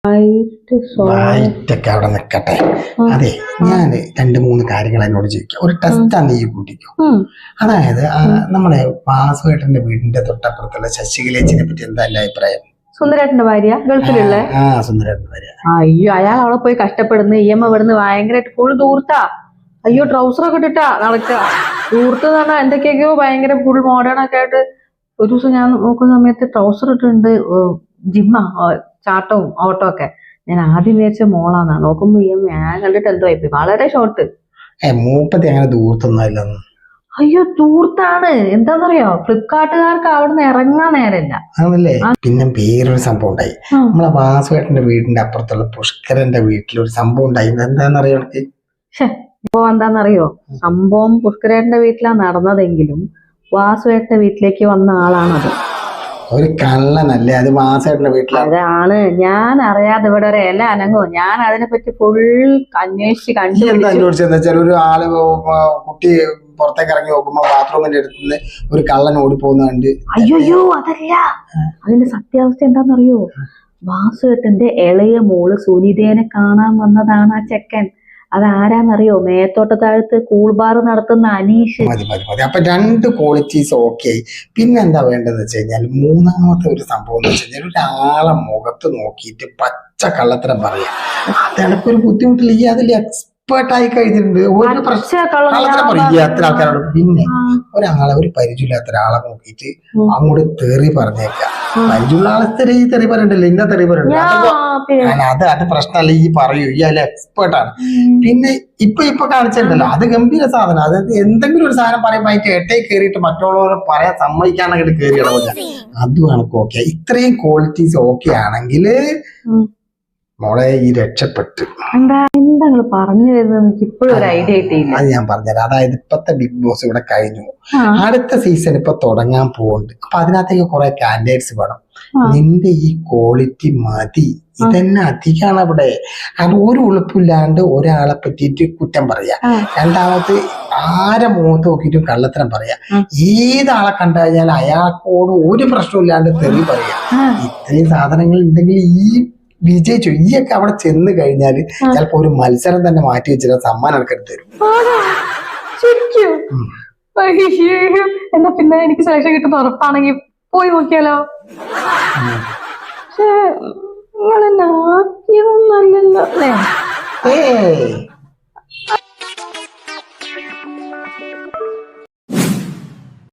വൈറ്റൊക്കെ അവിടെ നിക്കട്ടെ. അതെ, ഞാൻ 2-3 കാര്യങ്ങൾ എന്നോട് ചോദിക്കാം. ഒരു ടെസ്റ്റാണ് ഈ കൂട്ടിക്കോ. അതായത് നമ്മുടെ വാസുവേട്ടന്റെ വീടിന്റെ തൊട്ടപ്പുറത്തുള്ള ശശികലേച്ചിനെ പറ്റി എന്താ എന്റെ അഭിപ്രായം? സുന്ദരേട്ടന്റെ ഭാര്യ ഗൾഫിലുള്ള സുന്ദരേട്ടന്റെ ഭാര്യ. അയ്യോ, അയാൾ അവിടെ പോയി കഷ്ടപ്പെടുന്നു. ഇവിടുന്ന് ഭയങ്കരമായിട്ട് ഫുൾ ദൂർത്താ. അയ്യോ, ട്രൗസറൊക്കെ ഇട്ടിട്ടാ നടക്കുക. ദൂർത്ത് എന്ന് പറഞ്ഞാൽ എന്തൊക്കെയൊക്കെയോ ഭയങ്കര ഫുൾ മോഡേൺ ഒക്കെ ആയിട്ട്. ഒരു ദിവസം ഞാൻ നോക്കുന്ന സമയത്ത് ട്രൗസർ ഇട്ടിട്ടുണ്ട്, ജിമ്മ ചാട്ടവും ഓട്ടോ ഒക്കെ. ഞാൻ ആദ്യം വിചാരിച്ച മോളാന്നാ. നോക്കുമ്പോ ഞാൻ കണ്ടിട്ട് എന്തോ ആയിപ്പോയി, വളരെ ഷോർട്ട്. മൂപ്പത്തി അങ്ങനെ ദൂർത്തൊന്നുമില്ലെന്ന്. അയ്യോ, ദൂർത്താണ്. എന്താന്നറിയോ, ഫ്ലിപ്കാർട്ടുകാർക്ക് അവിടുന്ന് ഇറങ്ങാൻ നേരമില്ല. ആണല്ലേ. പിന്നെ വേറൊരു സംഭവം ഉണ്ടായി. നമ്മളെ വാസുവേട്ടന്റെ വീടിന്റെ അപ്പുറത്തുള്ള പുഷ്കരന്റെ വീട്ടിലൊരു സംഭവം ഉണ്ടായി. എന്താന്നറിയോ? ഇപ്പൊ എന്താന്നറിയോ, സംഭവം പുഷ്കരേട്ടന്റെ വീട്ടിലാണ് നടന്നതെങ്കിലും വാസുവേട്ടന്റെ വീട്ടിലേക്ക് വന്ന ആളാണത്. ഒരു കള്ളനല്ലേ അത്? വാസുവേട്ടന്റെ വീട്ടിലാണ്. അതാണ് ഞാൻ അറിയാതെ ഇവിടെ ഒരു ഇല അനങ്ങോ. ഞാൻ അതിനെ പറ്റി ഫുൾ അന്വേഷിച്ച് കണ്ടുപിടിച്ചു. ഒരു ആള് കുട്ടി പുറത്തേക്ക് ഇറങ്ങി നോക്കുമ്പോ ബാത്റൂമിന്റെ അടുത്തുനിന്ന് ഒരു കള്ളൻ ഓടിപ്പോകുന്നുണ്ട്. അയ്യോ, അതല്ല. അതിന്റെ സത്യാവസ്ഥ എന്താണെന്നറിയോ? വാസുവേട്ടന്റെ ഇളയ മോള് സുനിതേനെ കാണാൻ വന്നതാണ് ആ ചെക്കൻ. അതാരാന്നറിയോ? മേത്തോട്ടത്താഴത്ത് കൂൾ ബാർ നടത്തുന്ന അനീഷ്. മതി. അപ്പൊ 2 ക്വാളിറ്റീസ് ഓക്കെ ആയി. പിന്നെ എന്താ വേണ്ടതെന്ന് വെച്ച് കഴിഞ്ഞാൽ മൂന്നാമത്തെ ഒരു സംഭവം എന്ന് വെച്ച് കഴിഞ്ഞാൽ ഒരാളെ മുഖത്ത് നോക്കിയിട്ട് പച്ച കള്ളത്തരം പറയാം. അതെനക്കൊരു ബുദ്ധിമുട്ടില്ല. ഈ അതിൽ എക്സ്പേർട്ട് ആയി കഴിഞ്ഞിട്ടുണ്ട്. ഒരു കള്ളത്തരം പറയും അത്ര ആൾക്കാരോട്. പിന്നെ ഒരു പരിചയമില്ലാത്ത ഒരാളെ നോക്കിയിട്ട് അങ്ങോട്ട് തെറി പറഞ്ഞേക്കാം. പരിചയമുള്ള ആളെ തെറി പറയണ്ടല്ലോ, ഇന്ന തെറി പറയണ്ടല്ലോ. അത് പ്രശ്നമല്ല. ഈ പറയൂ, ഈ അതിൽ എക്സ്പേർട്ടാണ്. പിന്നെ ഇപ്പൊ കാണിച്ചിട്ടുണ്ടല്ലോ, അത് ഗംഭീര സാധനം. അതായത് എന്തെങ്കിലും ഒരു സാധനം പറയുമ്പോ അതിന്റെ ഏട്ടയിൽ കയറിയിട്ട് മറ്റുള്ളവരെ പറയാൻ സമ്മതിക്കാണെങ്കിൽ കയറിയിടവില്ല. അതും എനിക്ക് ഓക്കെ. ഇത്രയും ക്വാളിറ്റീസ് ഓക്കെ ആണെങ്കിൽ മോളെ ഈ രക്ഷപ്പെട്ടു. പറഞ്ഞു തരുന്നത് എനിക്ക് ഇപ്പോഴും ഒരു ഐഡിയ കിട്ടിയില്ല. അത് ഞാൻ പറഞ്ഞുതരാം. അതായത് ഇപ്പത്തെ ബിഗ് ബോസ് ഇവിടെ കഴിഞ്ഞു. അടുത്ത സീസൺ ഇപ്പൊ തുടങ്ങാൻ പോകുന്നുണ്ട്. അപ്പൊ അതിനകത്തേക്ക് കുറെ കാൻഡിഡേറ്റ്സ് വേണം. നിന്റെ ഈ ക്വാളിറ്റി മതി. ഇതന്നെ അധികമാണ് അവിടെ. അത് ഒരു ഉളുപ്പില്ലാണ്ട് ഒരാളെ പറ്റിയിട്ട് കുറ്റം പറയാ. രണ്ടാമത് ആരെ മുഖത്ത് നോക്കിയിട്ടും കള്ളത്തരം പറയാ. ഏതാളെ കണ്ടു കഴിഞ്ഞാൽ അയാൾക്കോട് ഒരു പ്രശ്നമില്ലാണ്ട് തെറി പറയാ. ഇത്രയും സാധനങ്ങൾ ഉണ്ടെങ്കിൽ ഈ വിജയിച്ചു. ഈയൊക്കെ അവിടെ ചെന്ന് കഴിഞ്ഞാല് ചിലപ്പോ ഒരു മത്സരം തന്നെ മാറ്റി വെച്ചിട്ട് സമ്മാനം എടുക്കെടുത്ത് തരും. എന്നാ പിന്നെ എനിക്ക് സെലക്ഷൻ കിട്ടുന്ന ഉറപ്പാണെങ്കിൽ പോയി നോക്കിയാലോ? പക്ഷെ നിങ്ങൾ എന്നെ ആക്കിയതൊന്നല്ലല്ലോ അല്ലേ?